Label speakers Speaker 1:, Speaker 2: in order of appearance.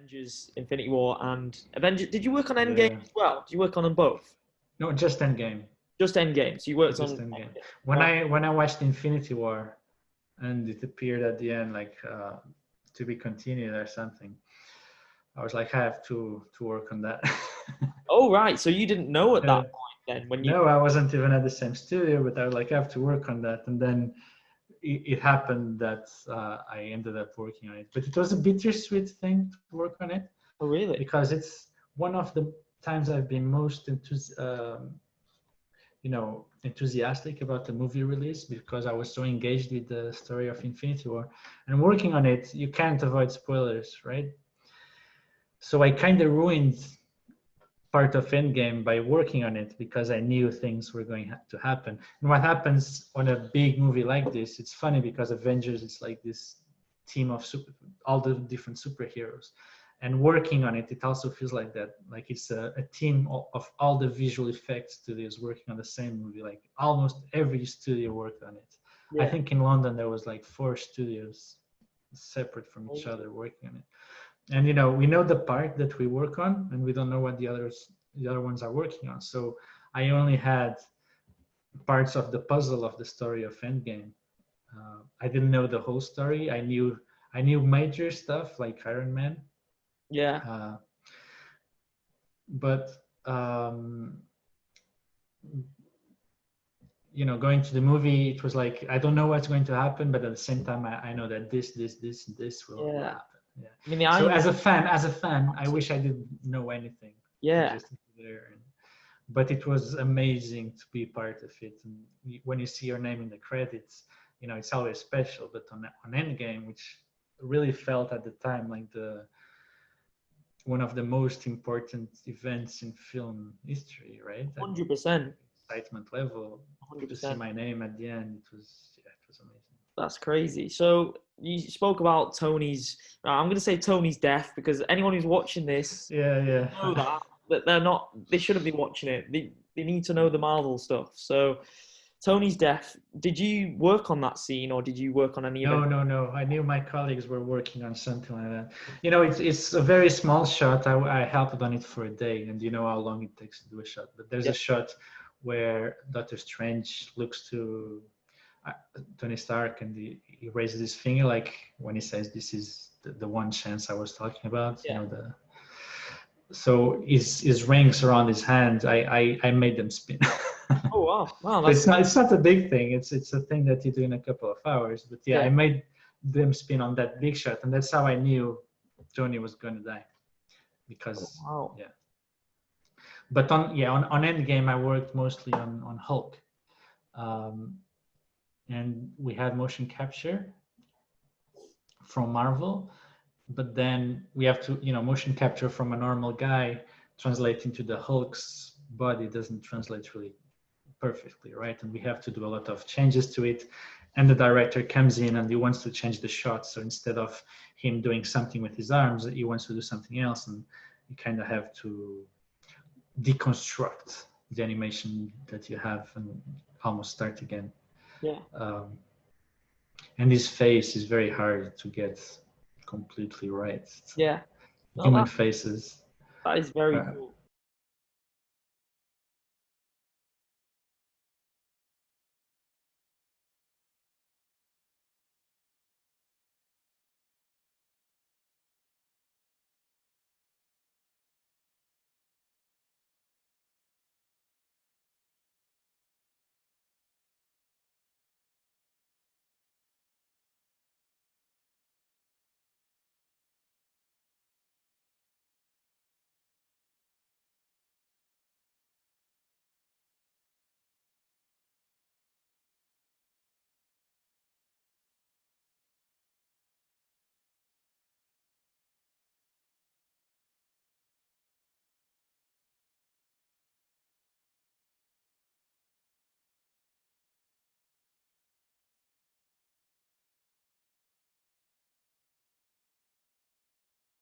Speaker 1: Avengers, Infinity War, and Avengers. Did you work on Endgame
Speaker 2: Yeah.
Speaker 1: as well? Did you work on them both?
Speaker 2: No, just Endgame.
Speaker 1: Just Endgame. So you worked on
Speaker 2: Just Endgame.
Speaker 1: Endgame.
Speaker 2: When I watched Infinity War, and it appeared at the end like to be continued or something, I was like, I have to work on that.
Speaker 1: Oh right. So you didn't know at that
Speaker 2: Uh,
Speaker 1: point then when you.
Speaker 2: no, I wasn't even at the same studio, but I was like, I have to work on that, and then it happened that I ended up working on it. But it was a bittersweet thing to work on it
Speaker 1: Oh really?
Speaker 2: because it's one of the times I've been most enthusiastic about the movie release, because I was so engaged with the story of Infinity War and working on it. You can't avoid spoilers, right? So I kind of ruined part of Endgame by working on it because I knew things were going to happen. And what happens on a big movie like this, it's funny because Avengers, it's like this team of all the different superheroes. And working on it, it also feels like that. Like it's a team of all the visual effects studios working on the same movie. Like almost every studio worked on it. I
Speaker 1: Yeah.
Speaker 2: think in London there was like 4 studios separate from each other working on it. And we know the part that we work on, and we don't know what the other ones are working on. So I only had parts of the puzzle of the story of Endgame. I didn't know the whole story. I knew major stuff like Iron Man,
Speaker 1: Yeah.
Speaker 2: but going to the movie, it was like I don't know what's going to happen, but at the same time, I know that this will
Speaker 1: Yeah.
Speaker 2: happen. Yeah.
Speaker 1: I mean the
Speaker 2: So
Speaker 1: Iron Man.
Speaker 2: as a fan, I wish I didn't know anything.
Speaker 1: Yeah.
Speaker 2: Just there. But it was amazing to be part of it. And when you see your name in the credits, it's always special. But on Endgame, which really felt at the time like one of the most important events in film history, right?
Speaker 1: 100%.
Speaker 2: Excitement level to see
Speaker 1: 100%.
Speaker 2: my name at the end, it was amazing.
Speaker 1: That's crazy. So you spoke about Tony's. I'm going to say Tony's death because anyone who's watching this
Speaker 2: Yeah.
Speaker 1: know that they're not. They shouldn't be watching it. They need to know the Marvel stuff. So Tony's death. Did you work on that scene or did you work on any
Speaker 2: No,
Speaker 1: event?
Speaker 2: no. I knew my colleagues were working on something like that. It's a very small shot. I helped on it for a day, and you know how long it takes to do a shot. But there's
Speaker 1: Yeah.
Speaker 2: a shot where Doctor Strange looks to Tony Stark, and he raises his finger, like when he says, "This is the one chance I was talking about."
Speaker 1: Yeah.
Speaker 2: So his rings around his hand, I made them spin.
Speaker 1: Oh wow, wow,
Speaker 2: So
Speaker 1: that's
Speaker 2: it's not a big thing. It's a thing that you do in a couple of hours. But yeah,
Speaker 1: yeah.
Speaker 2: I made them spin on that big shot, and that's how I knew Tony was going to die. Because
Speaker 1: Wow.
Speaker 2: yeah. But on Endgame, I worked mostly on Hulk, and we had motion capture from Marvel, but then we have to motion capture from a normal guy translate into the Hulk's body doesn't translate really perfectly, right? And we have to do a lot of changes to it, and the director comes in and he wants to change the shot. So instead of him doing something with his arms, he wants to do something else, and you kind of have to deconstruct the animation that you have and almost start again.
Speaker 1: Yeah.
Speaker 2: And his face is very hard to get completely right.
Speaker 1: Yeah. No,
Speaker 2: Human faces
Speaker 1: that is very
Speaker 2: uh,
Speaker 1: cool.